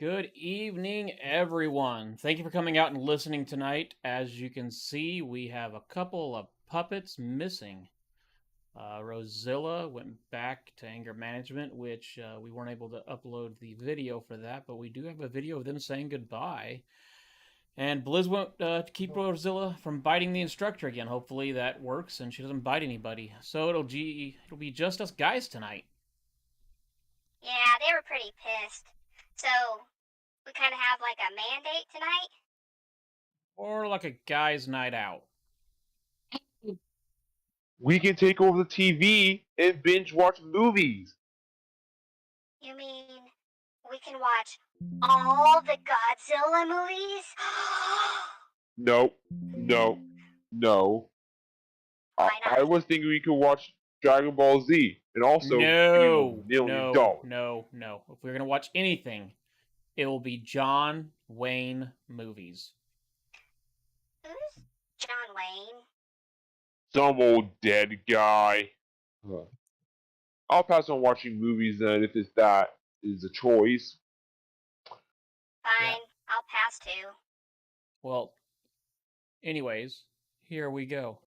Good evening, everyone. Thank you for coming out and listening tonight. As you can see, we have a couple of puppets missing. Rosilla went back to anger management, which we weren't able to upload the video for that, but we do have a video of them saying goodbye. And Blizz won't keep Rosilla from biting the instructor again. Hopefully that works and she doesn't bite anybody. So it'll be just us guys tonight. Yeah, they were pretty pissed. So we kind of have like a mandate tonight. Or like a guys' night out. We can take over the TV and binge watch movies. You mean we can watch all the Godzilla movies? No, no, no. I, Why I not? was thinking we could watch Dragon Ball Z and also King of No, Million no, Dollars. no, no. If we're gonna watch anything, it will be John Wayne movies. Who's John Wayne? Some old dead guy. Huh. I'll pass on watching movies then if it's that is a choice. Fine, I'll pass too. Well, anyways, here we go.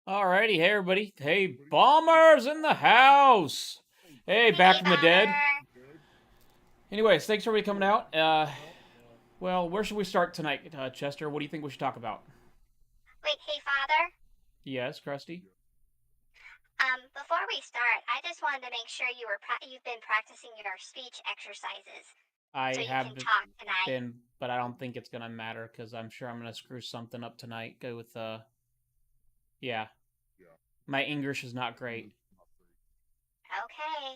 Alrighty, hey everybody. Hey, Bombers in the house! Hey, back Hey, from the dead. Bomber. Anyways, thanks for everybody coming out. Well, where should we start tonight, Chester? What do you think we should talk about? Wait, hey, Father. Yes, Krusty? Before we start, I just wanted to make sure you've been practicing your speech exercises I so you have can talk tonight. been, but I don't think it's gonna matter because I'm sure I'm gonna screw something up tonight. Go with yeah. My English is not great. Okay.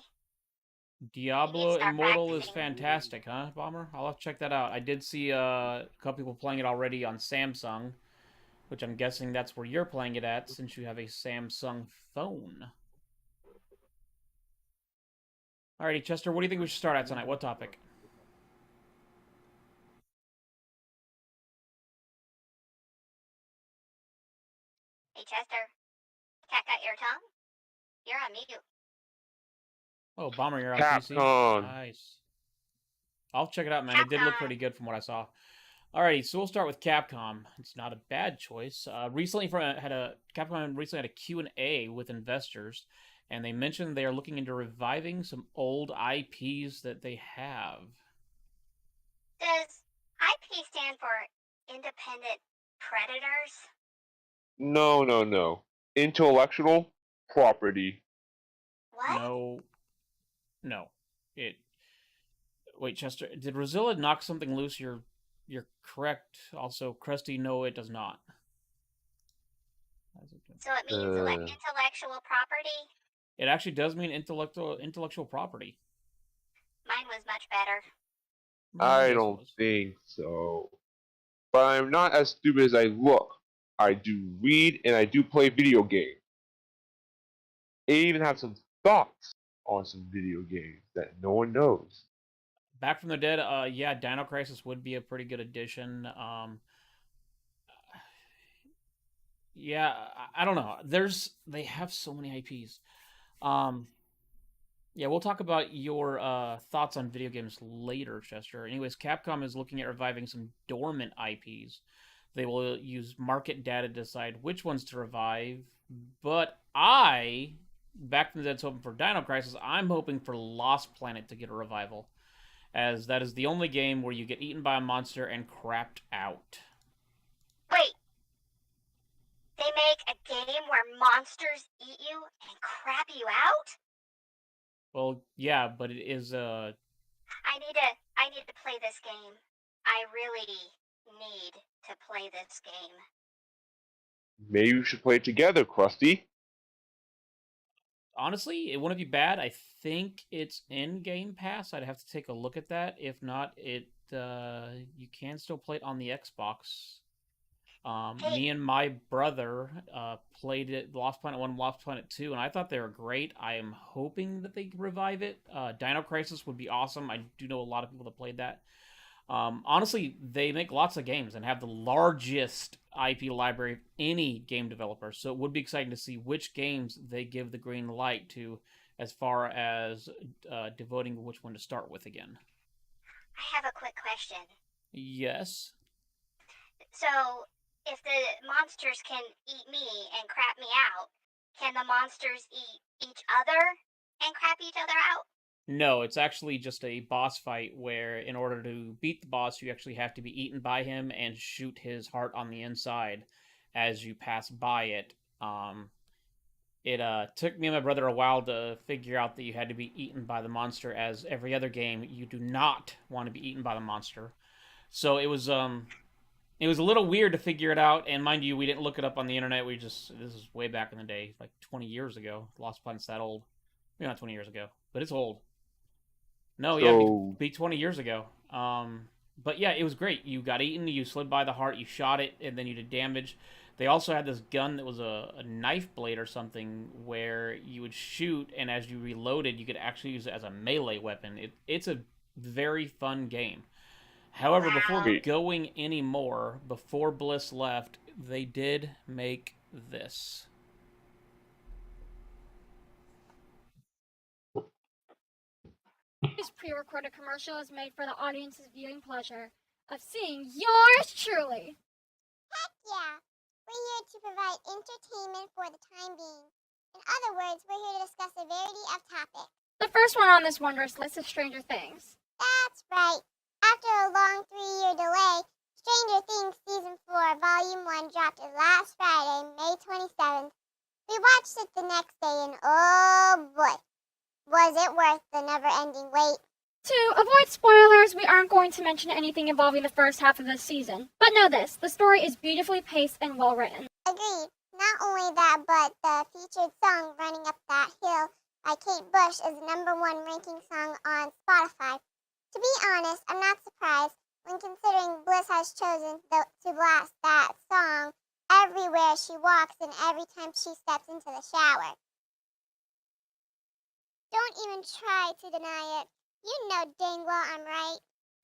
You need to Diablo start Immortal is practicing. fantastic, huh, Bomber? I'll have to check that out. I did see a couple people playing it already on Samsung, which I'm guessing that's where you're playing it at since you have a Samsung phone. Alrighty, Chester, what do you think we should start at tonight? What topic? Hey, Chester. Cat got your tongue? You're on mute. Oh, Bomber, you're on PC. Capcom. Nice. I'll check it out, man. It did look pretty good from what I saw. Alrighty, so we'll start with Capcom. It's not a bad choice. Capcom recently had a Q&A with investors, and they mentioned they are looking into reviving some old IPs that they have. Does IP stand for Independent Predators? No. Intellectual property. What? No. Wait, Chester, did Rosilla knock something loose? You're correct. Also, Krusty, no, it does not. So it means intellectual property? It actually does mean intellectual property. Mine was much better. I don't think so. But I'm not as stupid as I look. I do read and I do play video games. I even have some thoughts on some video games that no one knows. Back from the Dead, yeah, Dino Crisis would be a pretty good addition. Yeah, I don't know. They have so many IPs. Yeah, we'll talk about your thoughts on video games later, Chester. Anyways, Capcom is looking at reviving some dormant IPs. They will use market data to decide which ones to revive. But Back from the Dead's hoping for Dino Crisis, I'm hoping for Lost Planet to get a revival, as that is the only game where you get eaten by a monster and crapped out. Wait. They make a game where monsters eat you and crap you out? Well, yeah, but it is I need to play this game. I really need to play this game. Maybe we should play it together, Krusty. Honestly, it wouldn't be bad. I think it's in Game Pass. I'd have to take a look at that. If not, you can still play it on the Xbox. Me and my brother played it, Lost Planet 1, Lost Planet 2, and I thought they were great. I am hoping that they revive it. Dino Crisis would be awesome. I do know a lot of people that played that. Honestly, they make lots of games and have the largest IP library of any game developer, so it would be exciting to see which games they give the green light to as far as devoting which one to start with again. I have a quick question. Yes? So, if the monsters can eat me and crap me out, can the monsters eat each other and crap each other out? No, it's actually just a boss fight where in order to beat the boss, you actually have to be eaten by him and shoot his heart on the inside as you pass by it. It took me and my brother a while to figure out that you had to be eaten by the monster, as every other game, you do not want to be eaten by the monster. So it was a little weird to figure it out, and mind you, we didn't look it up on the internet. This is way back in the day, like 20 years ago. Lost Planet's that old. Maybe not 20 years ago, but it's old. No, yeah, be 20 years ago. But yeah, it was great. You got eaten, you slid by the heart, you shot it, and then you did damage. They also had this gun that was a knife blade or something where you would shoot, and as you reloaded, you could actually use it as a melee weapon. It's a very fun game. However, before going any more, before Bliss left, they did make this. This pre-recorded commercial is made for the audience's viewing pleasure of seeing yours truly. Heck yeah! We're here to provide entertainment for the time being. In other words, we're here to discuss a variety of topics. The first one on this wondrous list is Stranger Things. That's right. After a long 3-year delay, Stranger Things Season 4 Volume 1 dropped last Friday, May 27th. We watched it the next day and oh boy, was it worth the never-ending wait. To avoid spoilers, we aren't going to mention anything involving the first half of this season. But know this, the story is beautifully paced and well written. Agreed. Not only that, but the featured song, Running Up That Hill, by Kate Bush is the #1 ranking song on Spotify. To be honest, I'm not surprised when considering Bliss has chosen to blast that song everywhere she walks and every time she steps into the shower. Don't even try to deny it. You know dang well I'm right.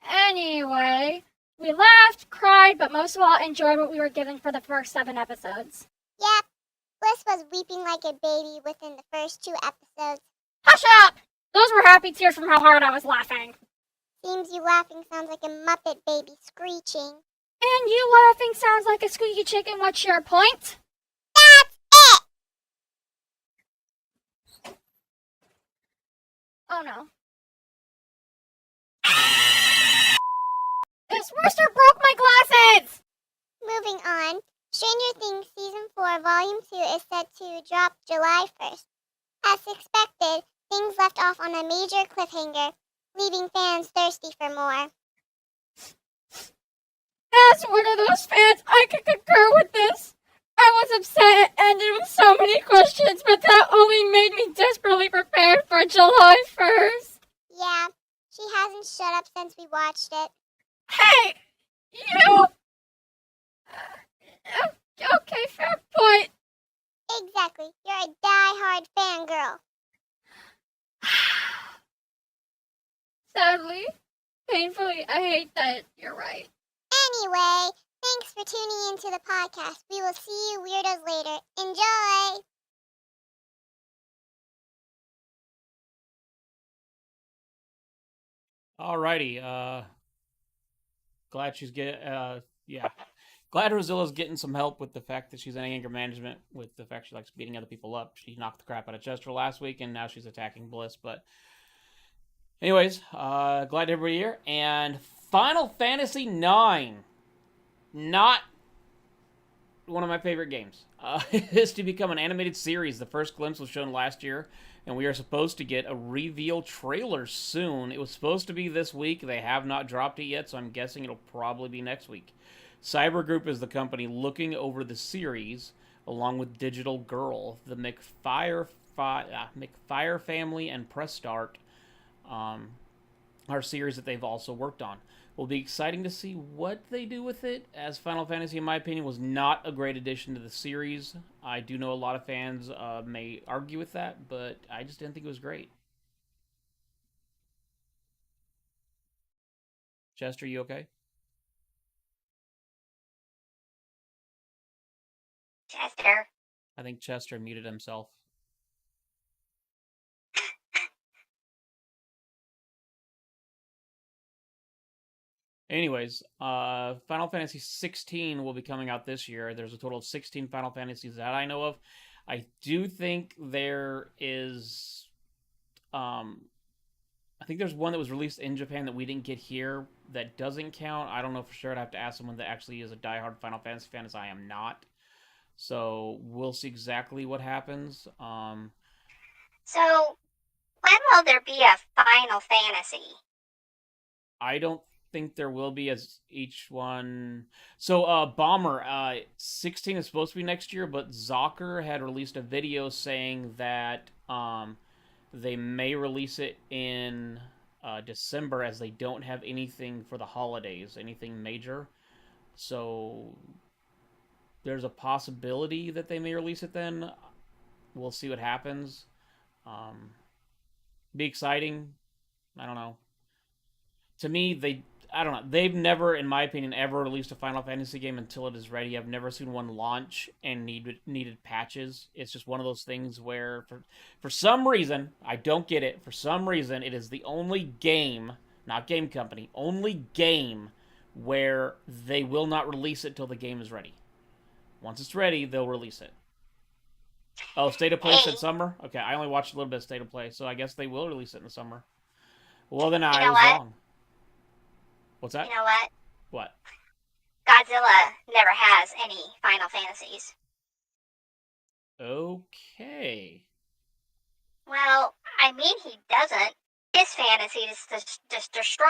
Anyway, we laughed, cried, but most of all enjoyed what we were given for the first 7 episodes. Yep, Bliss Bliss was weeping like a baby within the first 2 episodes. Hush up! Those were happy tears from how hard I was laughing. Seems you laughing sounds like a Muppet baby screeching. And you laughing sounds like a squeaky chicken. What's your point? That's it! Oh no. This rooster broke my glasses! Moving on, Stranger Things Season 4 Volume 2 is set to drop July 1st. As expected, things left off on a major cliffhanger, leaving fans thirsty for more. As one of those fans, I can concur with this. I was upset and ended with so many questions, but that only made me desperately prepared for July 1st. Yeah, she hasn't shut up since we watched it. Hey! You! Okay, fair point. Exactly, you're a die-hard fangirl. Sadly, painfully, I hate that you're right. Anyway, thanks for tuning into the podcast. We will see you weirdos later. Enjoy! Alrighty, glad she's glad Rozilla's getting some help with the fact that she's in anger management, with the fact she likes beating other people up. She knocked the crap out of Chester last week, and now she's attacking Bliss, but anyways, glad to have everybody here, and Final Fantasy IX, not one of my favorite games. It is to become an animated series. The first glimpse was shown last year, and we are supposed to get a reveal trailer soon. It was supposed to be this week. They have not dropped it yet, so I'm guessing it'll probably be next week. Cyber Group is the company looking over the series, along with Digital Girl, the McFire family, and Press Start, are series that they've also worked on. Will be exciting to see what they do with it, as Final Fantasy, in my opinion, was not a great addition to the series. I do know a lot of fans may argue with that, but I just didn't think it was great. Chester, you okay? Chester. I think Chester muted himself. Anyways, Final Fantasy 16 will be coming out this year. There's a total of 16 Final Fantasies that I know of. I do think there is, I think there's one that was released in Japan that we didn't get here that doesn't count. I don't know for sure. I'd have to ask someone that actually is a diehard Final Fantasy fan, as I am not. So we'll see exactly what happens. So, when will there be a Final Fantasy? I don't think there will be, as each one. So Bomber 16 is supposed to be next year, but Zocker had released a video saying that they may release it in December, as they don't have anything for the holidays, anything major. So there's a possibility that they may release it then. We'll see what happens. Be exciting. I don't know. To me, they've never, in my opinion, ever released a Final Fantasy game until it is ready. I've never seen one launch and needed patches. It's just one of those things where, for some reason, I don't get it, for some reason, it is the only game, not game company, only game where they will not release it till the game is ready. Once it's ready, they'll release it. Oh, State of Play said summer? Okay, I only watched a little bit of State of Play, so I guess they will release it in the summer. Well, then I was wrong. What's that? You know what? What? Godzilla never has any Final Fantasies. Okay. Well, I mean he doesn't. His fantasy is to just destroy.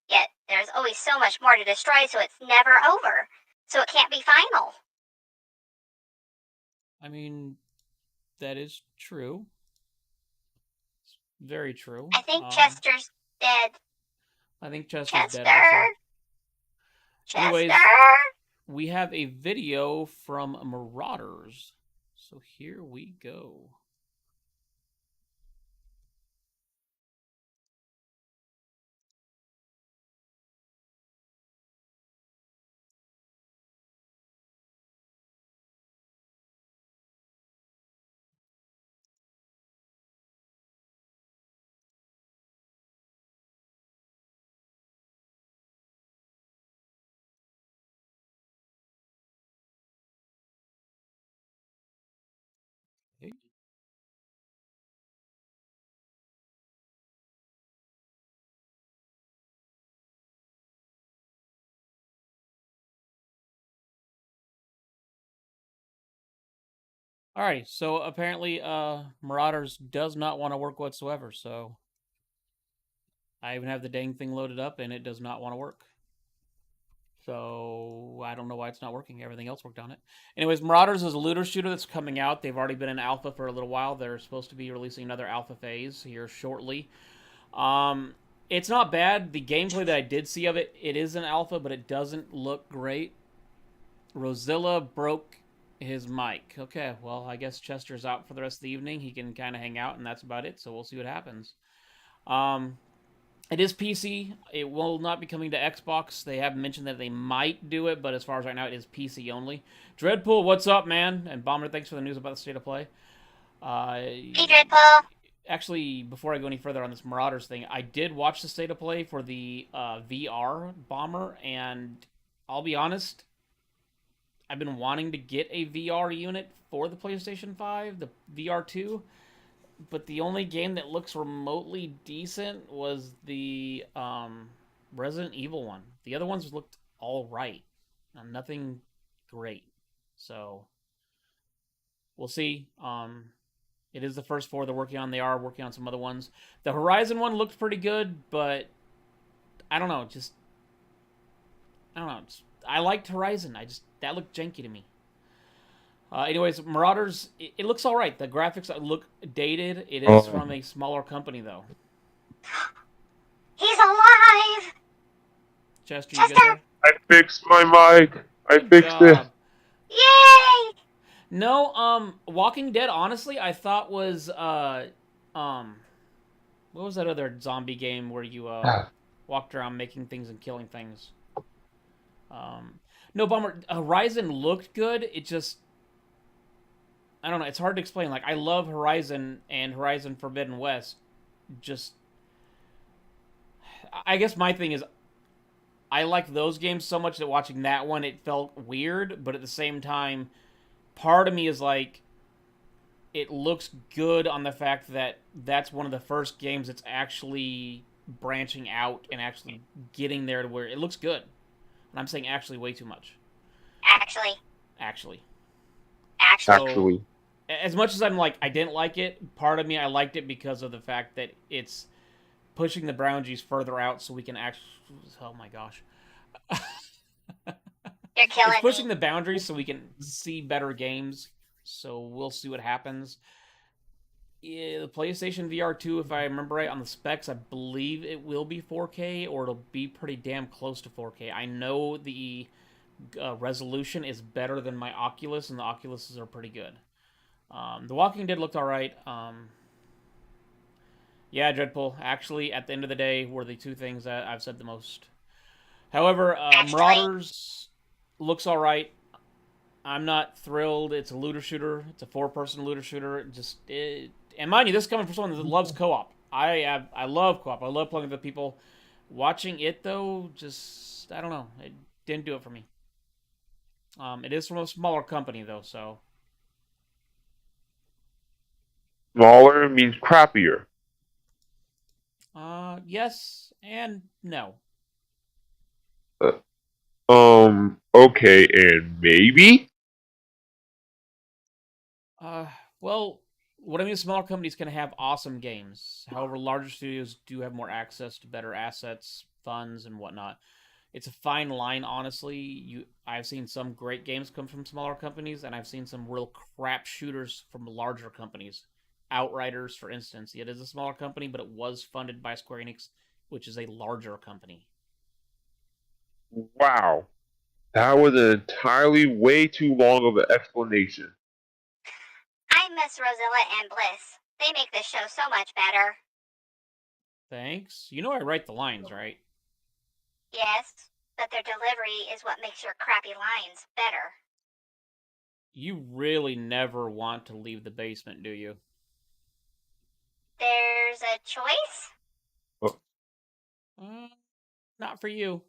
Yet there's always so much more to destroy, so it's never over. So it can't be final. I mean, that is true. It's very true. I think Chester's dead. I think Chester's Chester. dead also. Chester. Anyways, we have a video from Marauders. So here we go. Alrighty, so apparently Marauders does not want to work whatsoever, so I even have the dang thing loaded up and it does not want to work. So I don't know why it's not working. Everything else worked on it. Anyways, Marauders is a looter shooter that's coming out. They've already been in alpha for a little while. They're supposed to be releasing another alpha phase here shortly. It's not bad. The gameplay that I did see of it, it is an alpha, but it doesn't look great. Rosilla broke his mic. Okay, well, I guess Chester's out for the rest of the evening. He can kind of hang out, and that's about it, so we'll see what happens. It is PC. It will not be coming to Xbox. They have mentioned that they might do it, but as far as right now, it is PC only. Dreadpool, what's up, man? And Bomber, thanks for the news about the state of play. Hey, Dreadpool. Actually, before I go any further on this Marauders thing, I did watch the state of play for the VR Bomber, and I'll be honest, I've been wanting to get a VR unit for the PlayStation 5, the VR 2, but the only game that looks remotely decent was the Resident Evil one. The other ones looked all right. Nothing great. So, we'll see. It is the first 4 they're working on. They are working on some other ones. The Horizon one looked pretty good, but I don't know. I liked Horizon. That looked janky to me. Anyways, Marauders, it looks all right. The graphics look dated. It is from a smaller company, though. He's alive! Chester, you good there? I fixed my mic. I fixed it. Yay! No, Walking Dead, honestly, I thought was, what was that other zombie game where you, walked around making things and killing things? No, Bummer, Horizon looked good. It just, I don't know, it's hard to explain. Like, I love Horizon and Horizon Forbidden West. Just, I guess my thing is, I like those games so much that watching that one, it felt weird, but at the same time, part of me is like, it looks good on the fact that that's one of the first games that's actually branching out and actually getting there to where it looks good. And I'm saying actually way too much. Actually. So, as much as I'm like, I didn't like it, part of me, I liked it because of the fact that it's pushing the boundaries further out so we can actually... Oh my gosh. You're killing It's pushing me. the boundaries so we can see better games. So we'll see what happens. Yeah, the PlayStation VR 2, if I remember right on the specs, I believe it will be 4K, or it'll be pretty damn close to 4K. I know the resolution is better than my Oculus, and the Oculuses are pretty good. The Walking Dead looked alright. Yeah, Dreadpool, actually, at the end of the day, were the 2 things that I've said the most. However, Marauders looks alright. I'm not thrilled. It's a looter shooter. It's a 4-person looter shooter. And mind you, this is coming from someone that loves co-op. I love co-op. I love playing with other people. Watching it, though, just, I don't know. It didn't do it for me. It is from a smaller company, though, so... Smaller means crappier. Yes and no. Okay, and maybe? Well, what I mean is smaller companies can have awesome games. However, larger studios do have more access to better assets, funds, and whatnot. It's a fine line, honestly. I've seen some great games come from smaller companies, and I've seen some real crap shooters from larger companies. Outriders, for instance. It is a smaller company, but it was funded by Square Enix, which is a larger company. Wow. That was an entirely way too long of an explanation. I miss Rosilla and Bliss. They make this show so much better. Thanks. You know I write the lines, right? Yes, but their delivery is what makes your crappy lines better. You really never want to leave the basement, do you? There's a choice? Not for you.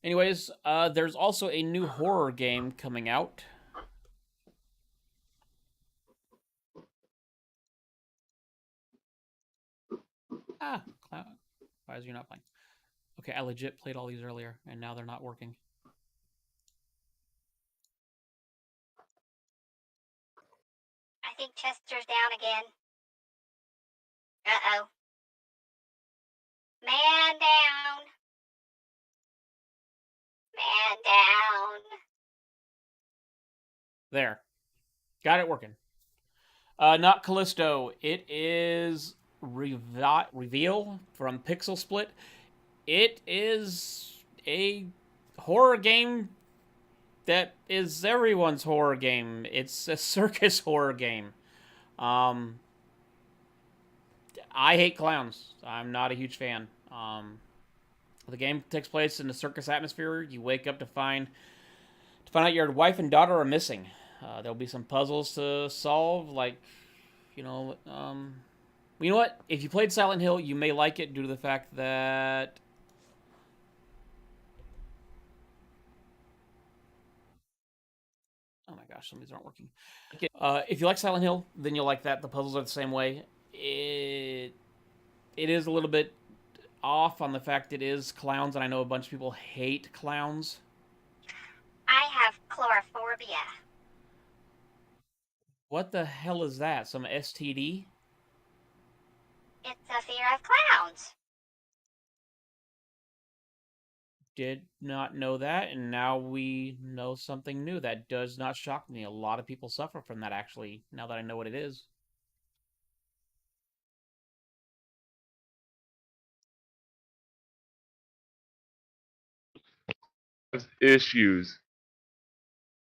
Anyways, there's also a new horror game coming out. Cloud. Why is you not playing? Okay, I legit played all these earlier, and now they're not working. Chester's down again. Uh-oh. Man down. Man down. There. Got it working. Not Callisto. It is Reveal from Pixel Split. It is a horror game that is everyone's horror game. It's a circus horror game. I hate clowns. I'm not a huge fan. The game takes place in a circus atmosphere. You wake up to find out your wife and daughter are missing. There'll be some puzzles to solve, like, you know what? If you played Silent Hill, you may like it due to the fact that oh my gosh, some of these aren't working. If you like Silent Hill, then you'll like that. The puzzles are the same way. It is a little bit off on the fact it is clowns, and I know a bunch of people hate clowns. I have chlorophobia. What the hell is that? Some STD? It's a fear of clowns. Did not know that, and now we know something new. That does not shock me. A lot of people suffer from that, actually, now that I know what it is. Issues.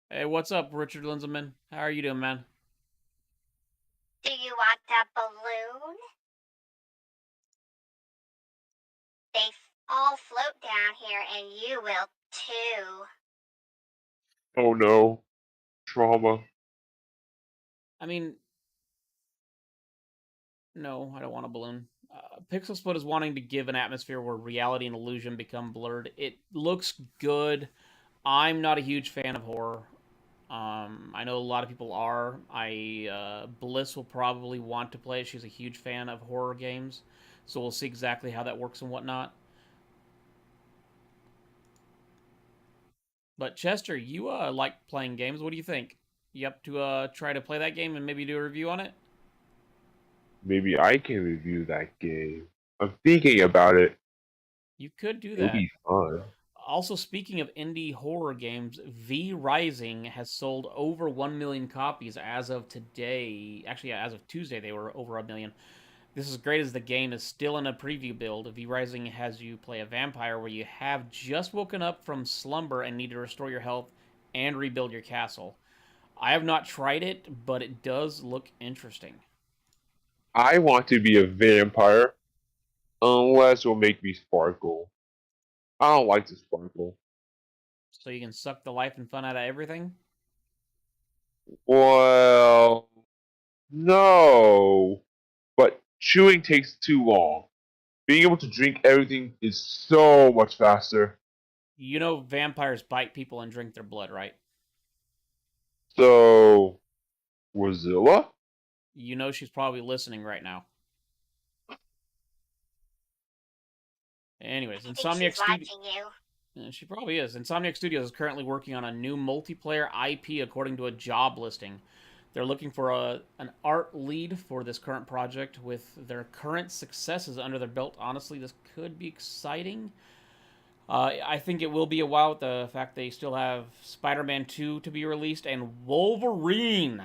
Hey, what's up, Richard Linzeman? How are you doing, man? Do you want a balloon? They all float down here, and you will too. Oh no. Trauma. I mean, no, I don't want a balloon. Pixel Split is wanting to give an atmosphere where reality and illusion become blurred. It looks good. I'm not a huge fan of horror. I know a lot of people are. Bliss will probably want to play it. She's a huge fan of horror games. So we'll see exactly how that works and whatnot. But Chester, you like playing games. What do you think? You up to try to play that game and maybe do a review on it? Maybe I can review that game. I'm thinking about it. You could do It'll that. be fun. Also, speaking of indie horror games, V Rising has sold over 1 million copies as of today. Actually, as of Tuesday, they were over 1 million. This is great as the game is still in a preview build. V Rising has you play a vampire where you have just woken up from slumber and need to restore your health and rebuild your castle. I have not tried it, but it does look interesting. I want to be a vampire, unless it'll make me sparkle. I don't like to sparkle. So you can suck the life and fun out of everything? Well, no. But chewing takes too long. Being able to drink everything is so much faster. You know vampires bite people and drink their blood, right? So, Rosilla? You know she's probably listening right now. Anyways, I think Insomniac she's watching you. She probably is. Insomniac Studios is currently working on a new multiplayer IP according to a job listing. They're looking for an art lead for this current project. With their current successes under their belt, honestly, this could be exciting. I think it will be a while with the fact they still have Spider-Man 2 to be released and Wolverine.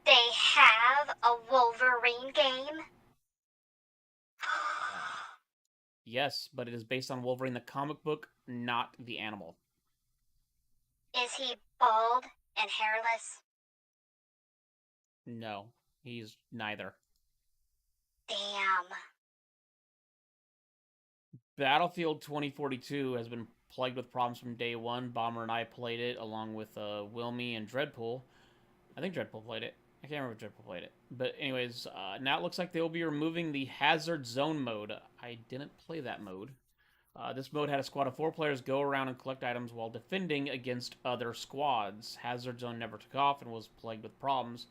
They have a Wolverine game? Yes, but it is based on Wolverine the comic book, not the animal. Is he bald and hairless? No, he's neither. Damn. Battlefield 2042 has been plagued with problems from day one. Bomber and I played it along with Wilmy and Dreadpool. I think Dreadpool played it. I can't remember if Dreadpool played it. But anyways, now it looks like they will be removing the Hazard Zone mode. I didn't play that mode. This mode had a squad of 4 players go around and collect items while defending against other squads. Hazard Zone never took off and was plagued with problems.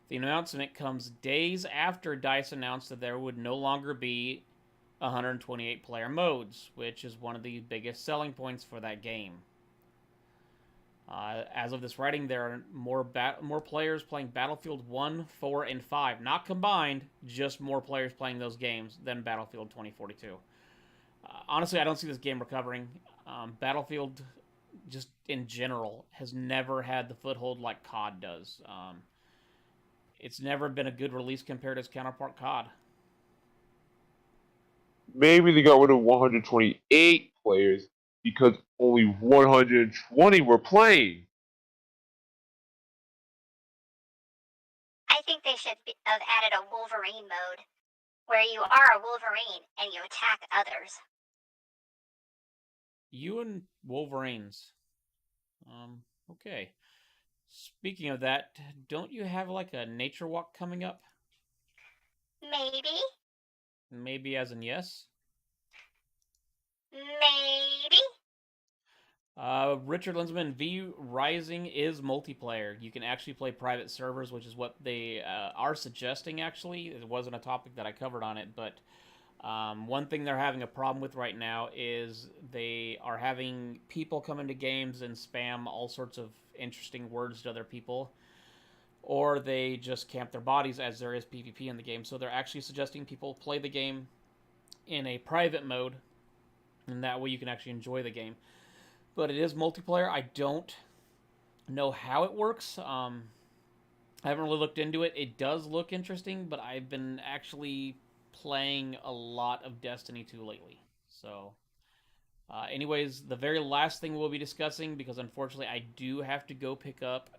The announcement comes days after DICE announced that there would no longer be 128 player modes, which is one of the biggest selling points for that game. As of this writing, there are more players playing Battlefield 1, 4, and 5. Not combined, just more players playing those games than Battlefield 2042. Honestly, I don't see this game recovering. Battlefield, just in general, has never had the foothold like COD does. It's never been a good release compared to its counterpart COD. Maybe they got rid of 128 players because only 120 were playing. I think they should have added a Wolverine mode where you are a Wolverine and you attack others. You and Wolverines. Okay. Speaking of that, don't you have like a nature walk coming up? Maybe. Maybe as in yes? Maybe. Richard Linsman, V Rising is multiplayer. You can actually play private servers, which is what they are suggesting, actually. It wasn't a topic that I covered on it, but one thing they're having a problem with right now is they are having people come into games and spam all sorts of interesting words to other people, or they just camp their bodies as there is PvP in the game. So they're actually suggesting people play the game in a private mode, and that way you can actually enjoy the game. But it is multiplayer. I don't know how it works. I haven't really looked into it. It does look interesting, but I've been actually playing a lot of Destiny 2 lately. So, anyways, the very last thing we'll be discussing, because unfortunately I do have to go pick up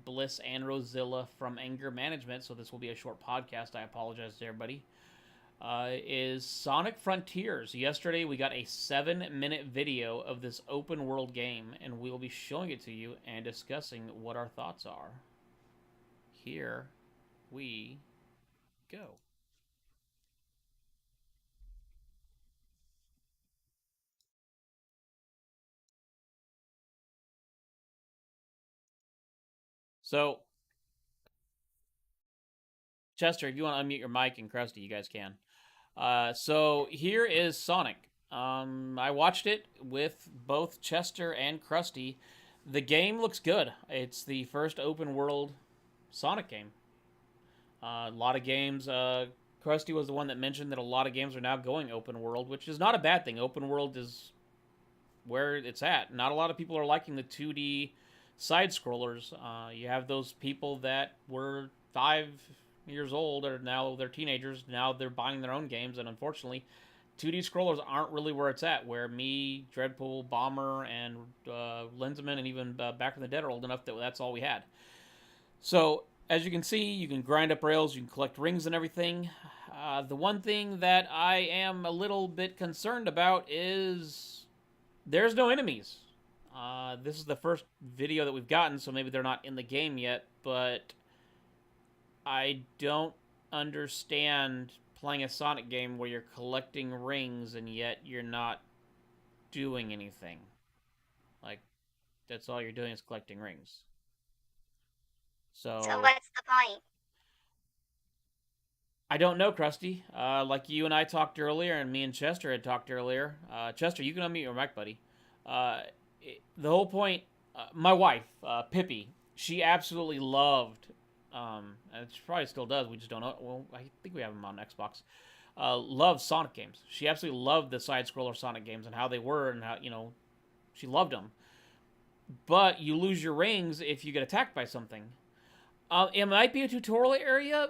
Bliss and Rosilla from Anger Management, so this will be a short podcast. I apologize to everybody. Is Sonic Frontiers. Yesterday we got a 7-minute video of this open world game, and we'll be showing it to you and discussing what our thoughts are. Here we go. So, Chester, if you want to unmute your mic, and Krusty, you guys can. So here is Sonic. I watched it with both Chester and Krusty. The game looks good. It's the first open world Sonic game. A lot of games, Krusty was the one that mentioned that a lot of games are now going open world, which is not a bad thing. Open world is where it's at. Not a lot of people are liking the 2D side scrollers. You have those people that were 5 years old, or now they're teenagers, now they're buying their own games, and unfortunately 2D scrollers aren't really where it's at, where me, Dreadpool, Bomber, and Linsman, and even Back from the Dead are old enough that that's all we had. So as you can see, you can grind up rails, you can collect rings and everything. The one thing that I am a little bit concerned about is there's no enemies. This is the first video that we've gotten, so maybe they're not in the game yet, but I don't understand playing a Sonic game where you're collecting rings and yet you're not doing anything. Like, that's all you're doing is collecting rings. So what's the point? I don't know, Krusty. Like you and I talked earlier, and me and Chester had talked earlier. Chester, you can unmute your mic, buddy. The whole point, my wife, Pippi, she absolutely loved, and she probably still does, we just don't know. Well, I think we have them on Xbox. Loves Sonic games. She absolutely loved the side-scroller Sonic games and how they were, and how, she loved them. But you lose your rings if you get attacked by something. It might be a tutorial area.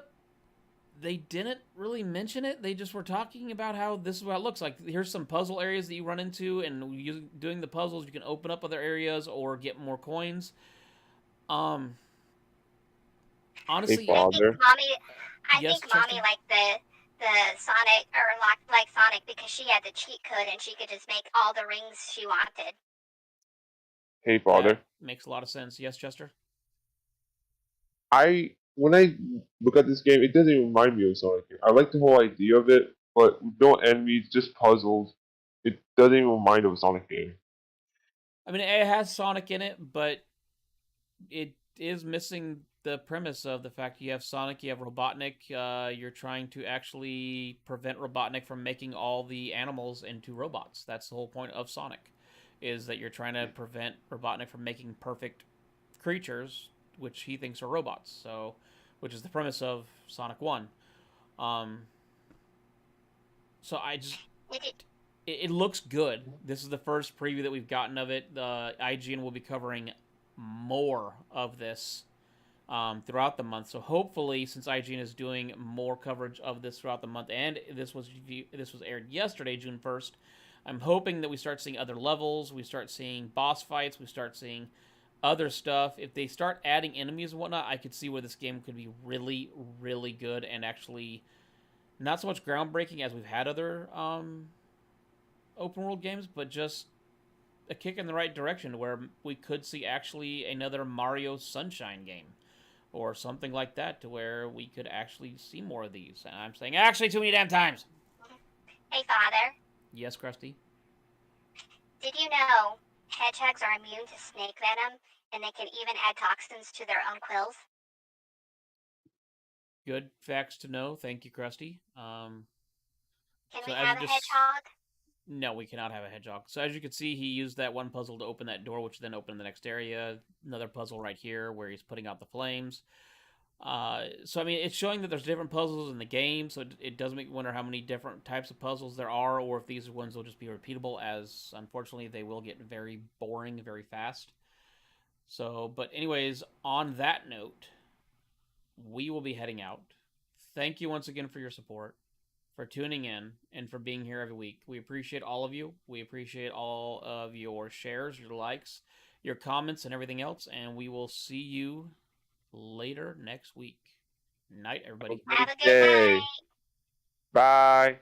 They didn't really mention it. They just were talking about how this is what it looks like. Here's some puzzle areas that you run into, and doing the puzzles, you can open up other areas or get more coins. Honestly, I think Mommy Chester? liked the Sonic, or like Sonic, because she had the cheat code and she could just make all the rings she wanted. Hey, Father. That makes a lot of sense. Yes, Chester? When I look at this game, it doesn't even remind me of Sonic. I like the whole idea of it, but no enemies, just puzzles. It doesn't even remind of a Sonic game. I mean, it has Sonic in it, but it is missing the premise of the fact you have Sonic, you have Robotnik. You're trying to actually prevent Robotnik from making all the animals into robots. That's the whole point of Sonic. is that you're trying to prevent Robotnik from making perfect creatures, which he thinks are robots. So, which is the premise of Sonic 1. So I just it looks good. This is the first preview that we've gotten of it. The IGN will be covering more of this throughout the month. So hopefully, since IGN is doing more coverage of this throughout the month, and this was aired yesterday, June 1st, I'm hoping that we start seeing other levels, we start seeing boss fights, we start seeing other stuff. If they start adding enemies and whatnot, I could see where this game could be really, really good and actually not so much groundbreaking as we've had other open world games, but just a kick in the right direction where we could see actually another Mario Sunshine game or something like that, to where we could actually see more of these. And I'm saying actually too many damn times. Hey, Father. Yes, Krusty? Did you know hedgehogs are immune to snake venom, and they can even add toxins to their own quills? Good facts to know. Thank you, Krusty. Can so we as have you a just- hedgehog? No, we cannot have a hedgehog. So as you can see, he used that one puzzle to open that door, which then opened the next area. Another puzzle right here where he's putting out the flames. So I mean, it's showing that there's different puzzles in the game, so it does make me wonder how many different types of puzzles there are, or if these ones will just be repeatable, as unfortunately they will get very boring very fast. So, but anyways, on that note, we will be heading out. Thank you once again for your support, for tuning in, and for being here every week. We appreciate all of you. We appreciate all of your shares, your likes, your comments, and everything else, and we will see you later next week. Night, everybody. Have a good Day. night. Bye.